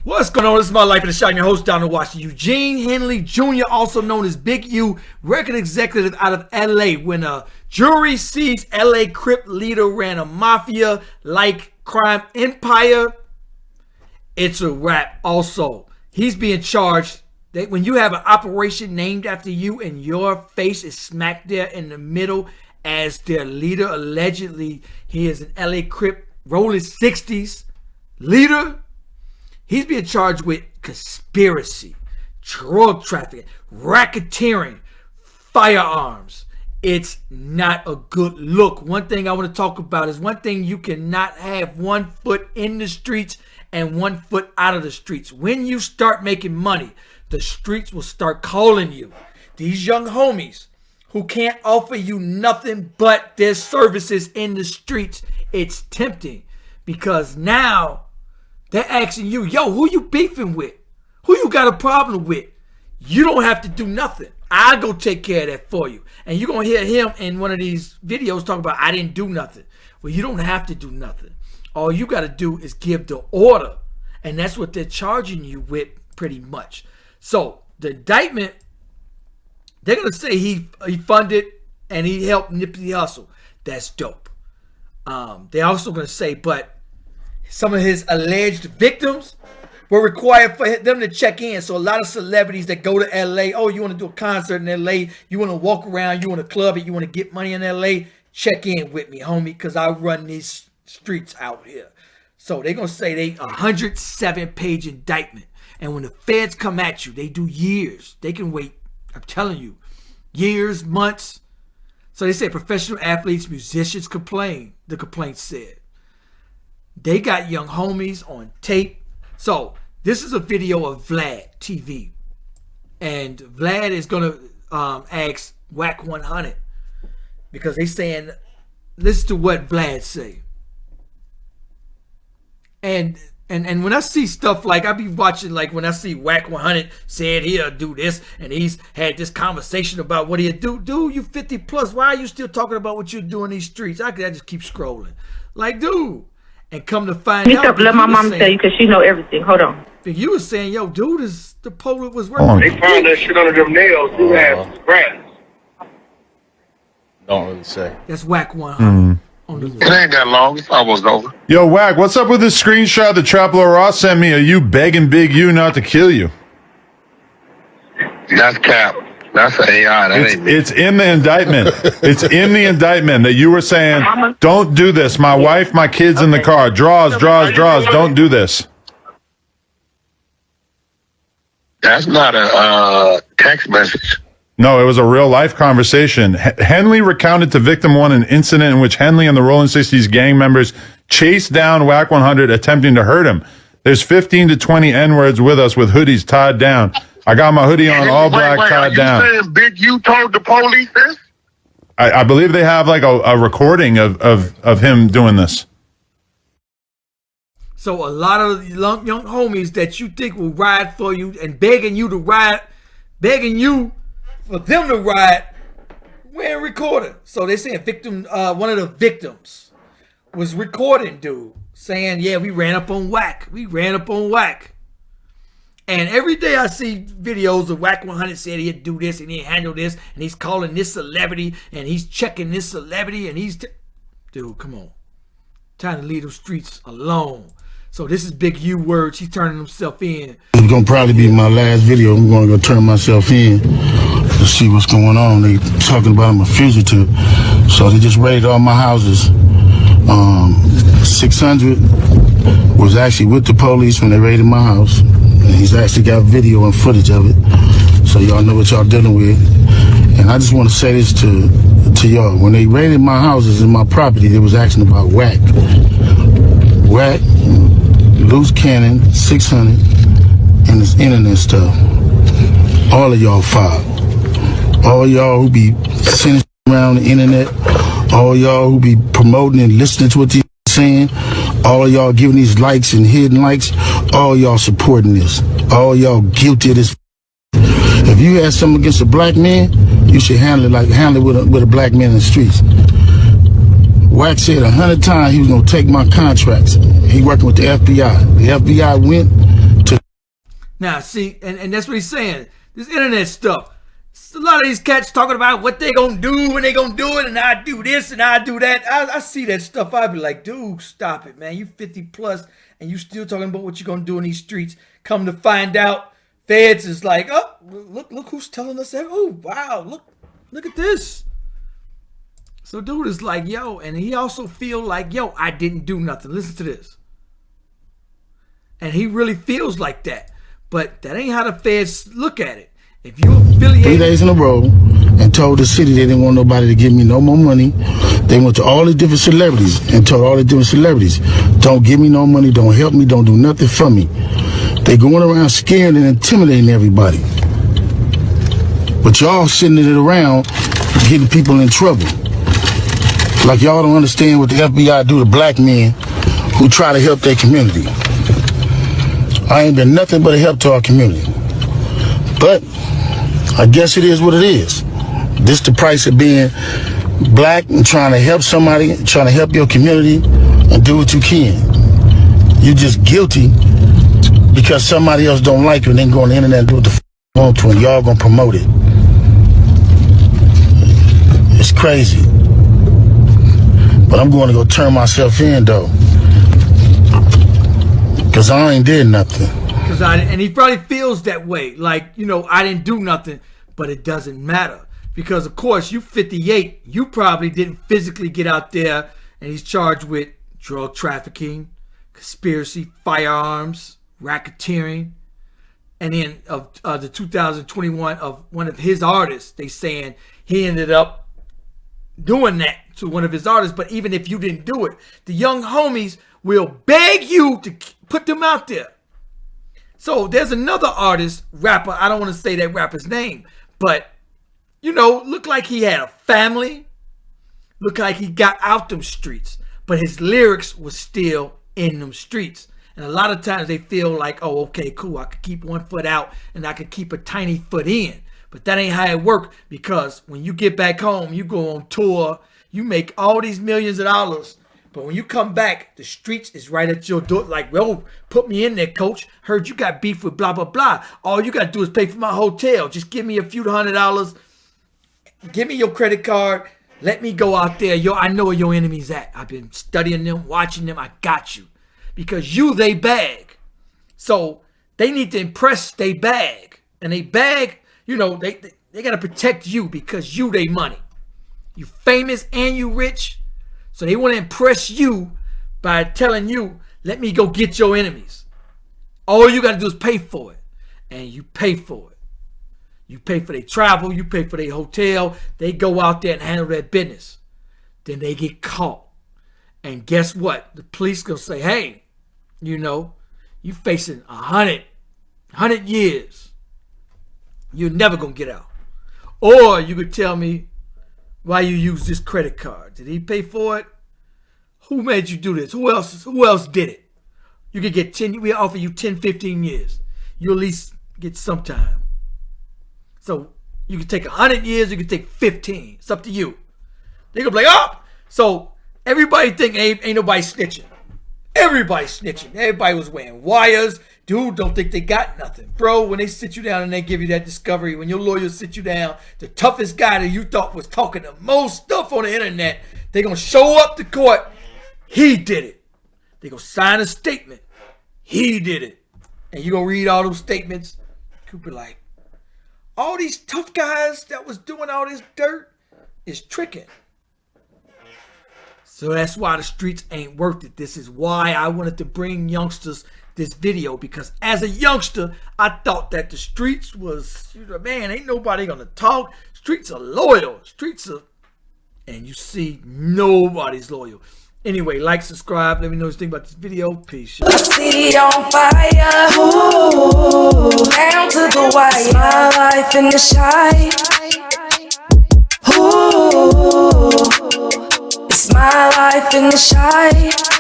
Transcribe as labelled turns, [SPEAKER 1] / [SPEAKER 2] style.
[SPEAKER 1] What's going on? This is My Life in the Shot. Your host, Donald Washington. Eugene Henley Jr., also known as Big U, record executive out of LA. When a jury sees LA Crip leader ran a mafia-like crime empire, it's a wrap. Also, he's being charged that when you have an operation named after you and your face is smack there in the middle as their leader, allegedly he is an LA Crip rolling 60s leader. He's being charged with conspiracy, drug trafficking, racketeering, firearms. It's not a good look. One thing I want to talk about is one thing you cannot have: 1 foot in the streets and 1 foot out of the streets. When you start making money, the streets will start calling you. These young homies who can't offer you nothing but their services in the streets, it's tempting because now they're asking you, yo, who you beefing with? Who you got a problem with? You don't have to do nothing. I'll go take care of that for you. And you're going to hear him in one of these videos talking about, I didn't do nothing. Well, you don't have to do nothing. All you got to do is give the order. And that's what they're charging you with pretty much. So the indictment, they're going to say he funded and he helped Nipsey Hussle. That's dope. They're also going to say, but some of his alleged victims were required for them to check in. So a lot of celebrities that go to LA, oh, you want to do a concert in LA, you want to walk around, you want to club it, you want to get money in LA, check in with me, homie, because I run these streets out here. So they're going to say they 107-page indictment. And when the feds come at you, they do years. They can wait, I'm telling you, years, months. So they say professional athletes, musicians complain, the complaint said. They got young homies on tape. So this is a video of Vlad TV. And Vlad is going to ask Whack 100 because they saying, listen to what Vlad say. And when I see stuff like, I be watching, like when I see Whack 100 said he'll do this and he's had this conversation about what he'll do. Dude, you 50 plus. Why are you still talking about what you're doing in these streets? I just keep scrolling. Like, dude. And come to find out,
[SPEAKER 2] let my mom tell you because she know everything. Hold on.
[SPEAKER 1] You were saying, yo, dude, is the police was working.
[SPEAKER 3] They found that shit under them nails. Who had scratch?
[SPEAKER 4] Don't really say.
[SPEAKER 1] That's Whack 100.
[SPEAKER 3] It ain't that long. It's almost over.
[SPEAKER 5] Yo, Whack, what's up with this screenshot that Traplo Ross sent me of you begging Big U not to kill you?
[SPEAKER 3] That's cap. That's an AI. That ain't me.
[SPEAKER 5] It's in the indictment. It's in the indictment that you were saying, don't do this. My wife, my kids in the car. Draws. Don't do this.
[SPEAKER 3] That's not a text message.
[SPEAKER 5] No, it was a real life conversation. Henley recounted to Victim One an incident in which Henley and the Rollin 60s gang members chased down Whack 100 attempting to hurt him. There's 15 to 20 N-words with us with hoodies tied down. I got my hoodie on, all black, tied down.
[SPEAKER 3] Are you saying Big U told the police this?
[SPEAKER 5] I believe they have like a recording of him doing this.
[SPEAKER 1] So a lot of young homies that you think will ride for you and begging you to ride, begging you for them to ride, we're recording. So they saying victim, one of the victims was recording dude saying, yeah, we ran up on Whack. And every day I see videos of Whack 100 said he'd do this and he'd handle this and he's calling this celebrity and he's checking this celebrity and he's... Dude, come on. Time to leave those streets alone. So this is Big U words. He's turning himself in.
[SPEAKER 6] It's going to probably be my last video. I'm going to go turn myself in to see what's going on. They talking about I'm a fugitive. So they just raided all my houses. 600 was actually with the police when they raided my house. And he's actually got video and footage of it. So y'all know what y'all dealing with. And I just want to say this to y'all. When they raided my houses and my property, they was asking about Whack. Whack, loose cannon, 600, and this internet stuff. All of y'all filed. All y'all who be sending around the internet. All y'all who be promoting and listening to what these saying. All y'all giving these likes and hidden likes. All y'all supporting this. All y'all guilty of this. If you had something against a black man, you should handle it with a black man in the streets. Whack said 100 times he was gonna take my contracts. He working with the FBI. The FBI went to
[SPEAKER 1] Now, see, and that's what he's saying. This internet stuff. A lot of these cats talking about what they gonna do when they gonna do it, and I do this and I do that. I see that stuff. I be like, dude, stop it, man. You 50 plus and you still talking about what you gonna do in these streets. Come to find out, feds is like, oh, look who's telling us that. Oh, wow, look at this. So dude is like, yo, and he also feel like, yo, I didn't do nothing. Listen to this. And he really feels like that. But that ain't how the feds look at it. If you affiliate
[SPEAKER 6] 3 days in a row and told the city they didn't want nobody to give me no more money. They went to all the different celebrities and told all the different celebrities, don't give me no money, don't help me, don't do nothing for me. They going around scaring and intimidating everybody. But y'all sitting it around getting people in trouble. Like y'all don't understand what the FBI do to black men who try to help their community. I ain't been nothing but a help to our community. But I guess it is what it is. This the price of being black and trying to help somebody, trying to help your community and do what you can. You just guilty because somebody else don't like you and then go on the internet and do what the you want to and y'all gonna promote it. It's crazy. But I'm going to go turn myself in though. Cause I ain't did nothing.
[SPEAKER 1] And he probably feels that way. Like, you know, I didn't do nothing, but it doesn't matter. Because, of course, you 58, you probably didn't physically get out there, and he's charged with drug trafficking, conspiracy, firearms, racketeering. And then of the 2021 of one of his artists, they saying he ended up doing that to one of his artists. But even if you didn't do it, the young homies will beg you to put them out there. So there's another artist, rapper, I don't want to say that rapper's name, but, you know, looked like he had a family, looked like he got out them streets, but his lyrics was still in them streets. And a lot of times they feel like, oh, okay, cool, I could keep one foot out and I could keep a tiny foot in. But that ain't how it works, because when you get back home, you go on tour, you make all these millions of dollars. But when you come back, the streets is right at your door. Like, well, put me in there, coach. Heard you got beef with blah, blah, blah. All you got to do is pay for my hotel. Just give me a few $100. Give me your credit card. Let me go out there. I know where your enemy's at. I've been studying them, watching them. I got you. Because you, they bag. So they need to impress they bag. And they bag, you know, they got to protect you because you they money. You famous and you rich. So they want to impress you by telling you, let me go get your enemies. All you got to do is pay for it. And you pay for it. You pay for their travel. You pay for their hotel. They go out there and handle their business. Then they get caught. And guess what? The police going to say, hey, you know, you facing 100 years. You're never going to get out. Or you could tell me, why you use this credit card? Did he pay for it? Who made you do this? Who else did it? You could get 10, we offer you 10, 15 years. You at least get some time. So you can take 100 years, you can take 15. It's up to you. They're gonna be like, oh! So everybody think ain't nobody snitching. Everybody snitching. Everybody was wearing wires. Dude, don't think they got nothing. Bro, when they sit you down and they give you that discovery, when your lawyers sit you down, the toughest guy that you thought was talking the most stuff on the internet, they're going to show up to court. He did it. They're going to sign a statement. He did it. And you're going to read all those statements. You'll be like, all these tough guys that was doing all this dirt is tricking. So that's why the streets ain't worth it. This is why I wanted to bring youngsters this video, because as a youngster, I thought that the streets was, man, ain't nobody gonna talk. Streets are loyal. Streets are, and you see, nobody's loyal. Anyway, like, subscribe. Let me know what you think about this video. Peace.
[SPEAKER 4] City on fire, ooh, down to the wire. My life in the shine, ooh, it's my life in the shine.